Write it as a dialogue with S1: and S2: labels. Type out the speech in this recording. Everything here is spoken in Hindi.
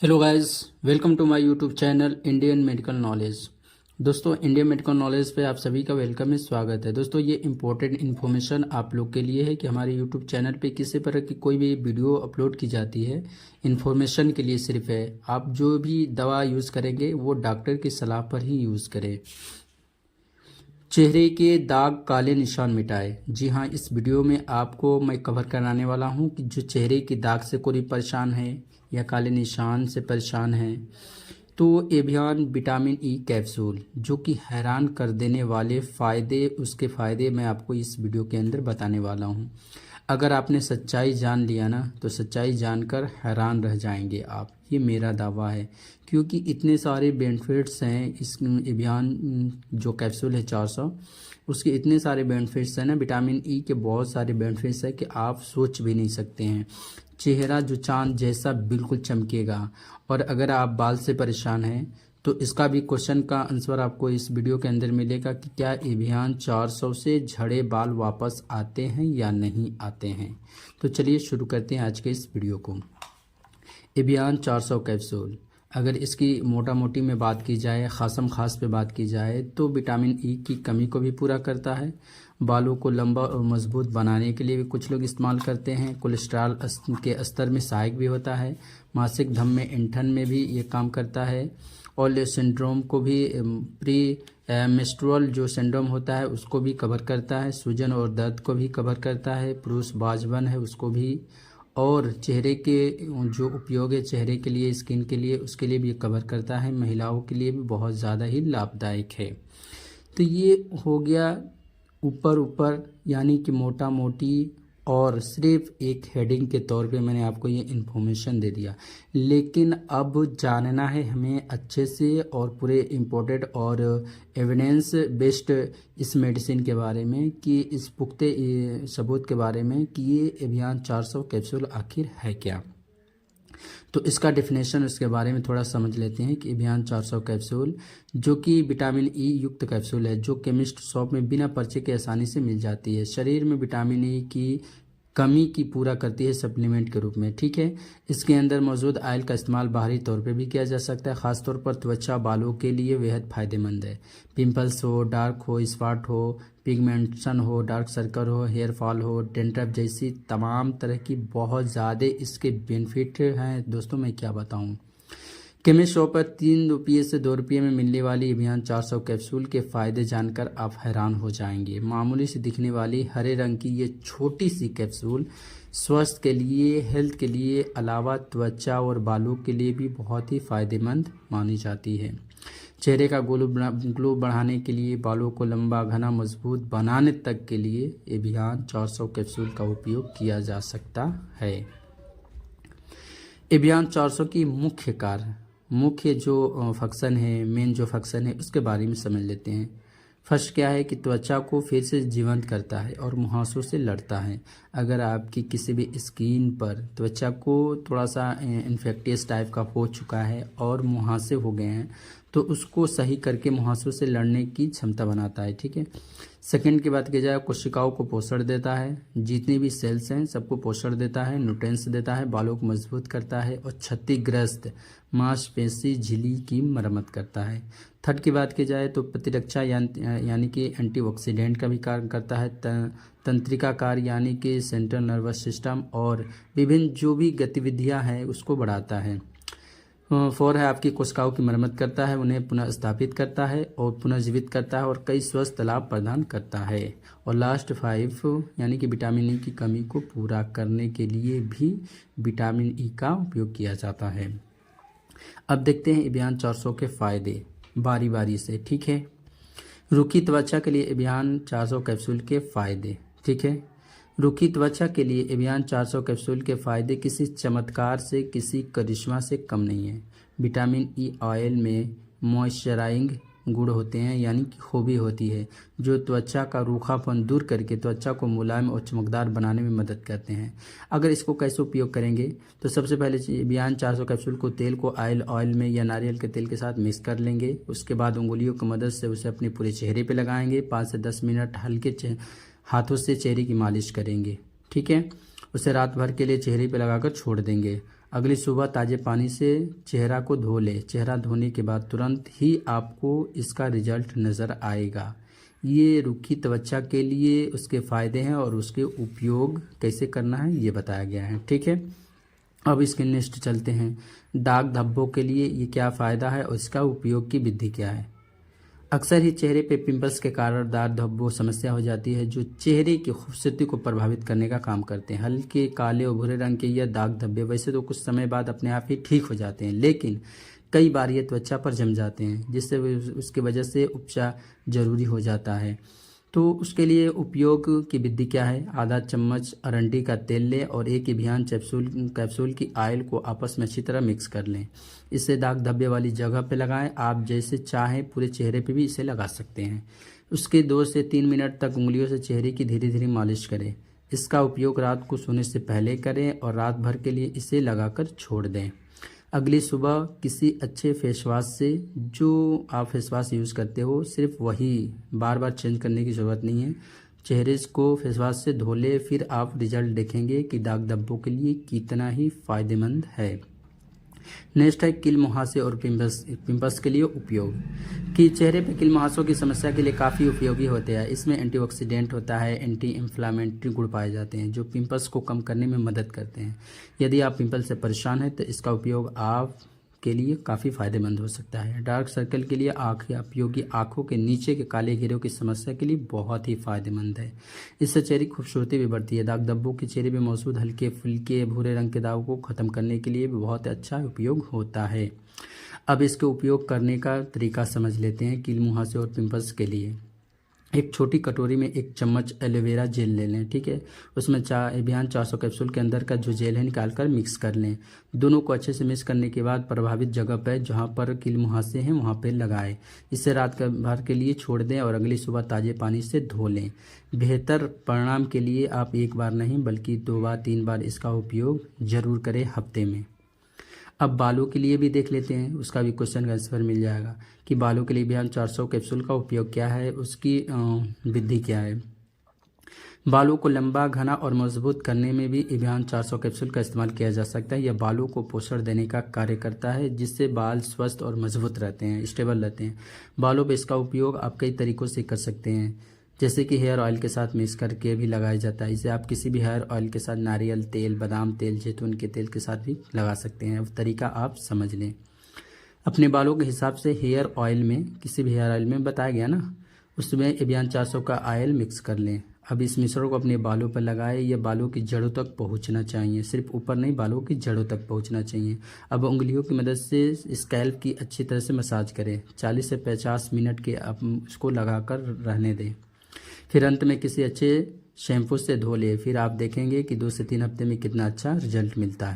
S1: Hello guys, welcome to my YouTube channel Indian medical knowledge. दोस्तों, इंडियन मेडिकल नॉलेज पे आप सभी का वेलकम है, स्वागत है। दोस्तों, ये इम्पोर्टेंट इन्फॉर्मेशन आप लोग के लिए है कि हमारे यूट्यूब चैनल पे किसी तरह की कोई भी वीडियो अपलोड की जाती है, इन्फॉर्मेशन के लिए सिर्फ है। आप जो भी दवा यूज़ करेंगे वो डॉक्टर की सलाह पर ही यूज़ करें। चेहरे के दाग काले निशान मिटाए। जी हाँ, इस वीडियो में आपको मैं कवर कराने वाला हूँ कि जो चेहरे की दाग से कोई परेशान है या काले निशान से परेशान है तो एवियन विटामिन ई कैप्सूल, जो कि हैरान कर देने वाले फ़ायदे, उसके फ़ायदे मैं आपको इस वीडियो के अंदर बताने वाला हूँ। अगर आपने सच्चाई जान लिया ना तो सच्चाई जानकर हैरान रह जाएंगे आप, ये मेरा दावा है। क्योंकि इतने सारे बेनिफिट्स हैं इस एवियन जो कैप्सूल है 400, उसके इतने सारे बेनिफिट्स हैं ना, विटामिन ई के बहुत सारे बेनिफिट्स हैं कि आप सोच भी नहीं सकते हैं। चेहरा जो चांद जैसा बिल्कुल चमकेगा। और अगर आप बाल से परेशान हैं तो इसका भी क्वेश्चन का आंसर आपको इस वीडियो के अंदर मिलेगा कि क्या एवियन 400 से झड़े बाल वापस आते हैं या नहीं आते हैं। तो चलिए शुरू करते हैं आज के इस वीडियो को। एवियन 400 कैप्सूल, अगर इसकी मोटा मोटी में बात की जाए, ख़ासम ख़ास पे बात की जाए तो विटामिन ई की कमी को भी पूरा करता है। बालों को लंबा और मजबूत बनाने के लिए भी कुछ लोग इस्तेमाल करते हैं। कोलेस्ट्रॉल के स्तर में सहायक भी होता है। मासिक धर्म में ऐंठन में भी ये काम करता है। और सिंड्रोम को भी, प्री मेंस्ट्रुअल जो सिंड्रोम होता है उसको भी कवर करता है। सूजन और दर्द को भी कवर करता है। पुरुष बांझपन है उसको भी, और चेहरे के जो उपयोग है चेहरे के लिए, स्किन के लिए, उसके लिए भी कवर करता है। महिलाओं के लिए भी बहुत ज़्यादा ही लाभदायक है। तो ये हो गया ऊपर ऊपर, यानी कि मोटा मोटी, और सिर्फ एक हेडिंग के तौर पे मैंने आपको ये इन्फॉर्मेशन दे दिया। लेकिन अब जानना है हमें अच्छे से और पूरे इम्पोर्टेंट और एविडेंस बेस्ड इस मेडिसिन के बारे में, कि इस पुख्ते सबूत के बारे में कि ये एवियन 400 कैप्सूल आखिर है क्या। तो इसका डेफिनेशन, इसके बारे में थोड़ा समझ लेते हैं कि एवियन 400 कैप्सूल, जो कि विटामिन ई युक्त कैप्सूल है, जो केमिस्ट शॉप में बिना पर्चे के आसानी से मिल जाती है। शरीर में विटामिन ई की कमी की पूरा करती है सप्लीमेंट के रूप में। ठीक है, इसके अंदर मौजूद ऑयल का इस्तेमाल बाहरी तौर पे भी किया जा सकता है, खासतौर पर त्वचा बालों के लिए बेहद फायदेमंद है। पिंपल्स हो, डार्क हो, स्पॉट हो, पिगमेंटेशन हो, डार्क सर्कल हो, हेयर फॉल हो, डेंड्रफ जैसी तमाम तरह की बहुत ज़्यादा इसके बेनिफिट हैं। दोस्तों, मैं क्या बताऊं। केमिस्ट शॉप पर 3 रुपये से 2 रुपये में मिलने वाली एवियन 400 कैप्सूल के फ़ायदे जानकर आप हैरान हो जाएंगे। मामूली से दिखने वाली हरे रंग की ये छोटी सी कैप्सूल स्वास्थ्य के लिए, हेल्थ के लिए अलावा त्वचा और बालों के लिए भी बहुत ही फ़ायदेमंद मानी जाती है। चेहरे का ग्लो बढ़ाने के लिए, बालों को लंबा, घना, मजबूत बनाने तक के लिए एवियन 400 कैप्सूल का उपयोग किया जा सकता है। एवियन 400 की मुख्य जो फंक्शन है, मेन जो फंक्शन है, उसके बारे में समझ लेते हैं। फर्स्ट क्या है कि त्वचा को फिर से जीवंत करता है और मुहासों से लड़ता है। अगर आपकी किसी भी स्किन पर त्वचा को थोड़ा सा इन्फेक्टियस टाइप का हो चुका है और मुहासे हो गए हैं तो उसको सही करके मुहासों से लड़ने की क्षमता बनाता है। ठीक है। सेकंड की बात की जाए, कोशिकाओं को पोषण देता है, जितने भी सेल्स हैं सबको पोषण देता है, न्यूट्रिएंट्स देता है, बालों को मजबूत करता है और क्षतिग्रस्त मांसपेशी झिल्ली की मरम्मत करता है। थर्ड की बात की जाए तो प्रतिरक्षा यानी कि एंटीऑक्सीडेंट का भी कार्य करता है। तंत्रिका कार्य यानी कि सेंट्रल नर्वस सिस्टम और विभिन्न जो भी गतिविधियां हैं उसको बढ़ाता है। फोर है आपकी कोशिकाओं की मरम्मत करता है, उन्हें पुनः स्थापित करता है और पुनर्जीवित करता है और कई स्वस्थ लाभ प्रदान करता है। और लास्ट 5 यानी कि विटामिन ई की कमी को पूरा करने के लिए भी विटामिन ई का उपयोग किया जाता है। अब देखते हैं एवियन 400 के फायदे बारी बारी से। ठीक है। रूखी त्वचा के लिए एवियन 400 कैप्सूल के फायदे। ठीक है। रूखी त्वचा के लिए एवियन 400 कैप्सूल के फायदे किसी चमत्कार से, किसी करिश्मा से कम नहीं है। विटामिन ई ऑयल में मॉइस्चराइजिंग गुण होते हैं, यानी कि खूबी होती है, जो त्वचा का रूखापन दूर करके त्वचा को मुलायम और चमकदार बनाने में मदद करते हैं। अगर इसको कैसे उपयोग करेंगे तो सबसे पहले एवियन 400 कैप्सूल को तेल को ऑयल में या नारियल के तेल के साथ मिक्स कर लेंगे। उसके बाद उंगलियों की मदद से उसे अपने पूरे चेहरे पर लगाएंगे। 5 से 10 मिनट हल्के हाथों से चेहरे की मालिश करेंगे। ठीक है। उसे रात भर के लिए चेहरे पे लगाकर छोड़ देंगे। अगली सुबह ताज़े पानी से चेहरा को धो लें। चेहरा धोने के बाद तुरंत ही आपको इसका रिजल्ट नज़र आएगा। ये रूखी त्वचा के लिए उसके फ़ायदे हैं और उसके उपयोग कैसे करना है ये बताया गया है। ठीक है, अब इसके नेक्स्ट चलते हैं। दाग धब्बों के लिए ये क्या फ़ायदा है और इसका उपयोग की विधि क्या है। अक्सर ही चेहरे पे पिंपल्स के कारण दाग धब्बों समस्या हो जाती है जो चेहरे की खूबसूरती को प्रभावित करने का काम करते हैं। हल्के काले और भूरे रंग के यह दाग धब्बे वैसे तो कुछ समय बाद अपने आप ही ठीक हो जाते हैं, लेकिन कई बार ये त्वचा पर जम जाते हैं जिससे उसकी वजह से उपचार जरूरी हो जाता है। तो उसके लिए उपयोग की विधि क्या है। आधा चम्मच अरंडी का तेल लें और एक एवियन कैप्सूल की ऑयल को आपस में अच्छी तरह मिक्स कर लें। इसे दाग धब्बे वाली जगह पे लगाएं। आप जैसे चाहें पूरे चेहरे पे भी इसे लगा सकते हैं। उसके 2 से 3 मिनट तक उंगलियों से चेहरे की धीरे धीरे मालिश करें। इसका उपयोग रात को सोने से पहले करें और रात भर के लिए इसे लगाकर छोड़ दें। अगली सुबह किसी अच्छे फेस वॉश से, जो आप फेस वॉश यूज़ करते हो सिर्फ वही, बार बार चेंज करने की ज़रूरत नहीं है। चेहरे को फेस वॉश से धो ले, फिर आप रिजल्ट देखेंगे कि दाग धब्बों के लिए कितना ही फायदेमंद है। नेक्स्ट है किल मुहासे और पिंपल्स के लिए उपयोग। कि चेहरे पे किल मुहासों की समस्या के लिए काफ़ी उपयोगी होते हैं। इसमें एंटीऑक्सीडेंट होता है, एंटी इन्फ्लामेटरी गुण पाए जाते हैं जो पिंपल्स को कम करने में मदद करते हैं। यदि आप पिंपल से परेशान हैं तो इसका उपयोग आप के लिए काफ़ी फायदेमंद हो सकता है। डार्क सर्कल के लिए आँख या उपयोगी आँखों के नीचे के काले घेरों की समस्या के लिए बहुत ही फायदेमंद है। इससे चेहरे की खूबसूरती भी बढ़ती है। दाग धब्बों के चेहरे में मौजूद हल्के फुल्के भूरे रंग के दागों को खत्म करने के लिए भी बहुत अच्छा उपयोग होता है। अब इसके उपयोग करने का तरीका समझ लेते हैं। कील मुहासे और पिंपल्स के लिए एक छोटी कटोरी में 1 चम्मच एलोवेरा जेल ले लें। ठीक है, उसमें एवियन 400 कैप्सूल के अंदर का जो जेल है निकालकर मिक्स कर लें। दोनों को अच्छे से मिक्स करने के बाद प्रभावित जगह पर जहां पर कील मुहासे हैं वहां पर लगाएं। इसे रात भर के लिए छोड़ दें और अगली सुबह ताज़े पानी से धो लें। बेहतर परिणाम के लिए आप एक बार नहीं बल्कि 2 बार 3 बार इसका उपयोग जरूर करें हफ्ते में। अब बालों के लिए भी देख लेते हैं, उसका भी क्वेश्चन का आंसर मिल जाएगा कि बालों के लिए भी हम 400 कैप्सूल का उपयोग क्या है, उसकी विधि क्या है। बालों को लंबा, घना और मजबूत करने में भी एवियन 400 कैप्सूल का इस्तेमाल किया जा सकता है। यह बालों को पोषण देने का कार्य करता है जिससे बाल स्वस्थ और मजबूत रहते हैं, स्टेबल रहते हैं। बालों पर इसका उपयोग आप कई तरीक़ों से कर सकते हैं, जैसे कि हेयर ऑयल के साथ मिक्स करके भी लगाया जाता है। इसे आप किसी भी हेयर ऑयल के साथ, नारियल तेल, बादाम तेल, जैतून के तेल के साथ भी लगा सकते हैं। अब तरीका आप समझ लें। अपने बालों के हिसाब से हेयर ऑयल में, किसी भी हेयर ऑयल में बताया गया ना, उसमें एवियन 400 का ऑयल मिक्स कर लें। अब इस मिश्रण को अपने बालों पर लगाएं। यह बालों की जड़ों तक पहुंचना चाहिए, सिर्फ ऊपर नहीं, बालों की जड़ों तक पहुंचना चाहिए। अब उंगलियों की मदद से स्कैल्प की अच्छी तरह से मसाज करें। 40 से 50 मिनट के आप उसको लगाकर रहने दें। फिर अंत में किसी अच्छे शैम्पू से धो ले। फिर आप देखेंगे कि 2 से 3 हफ्ते में कितना अच्छा रिजल्ट मिलता है।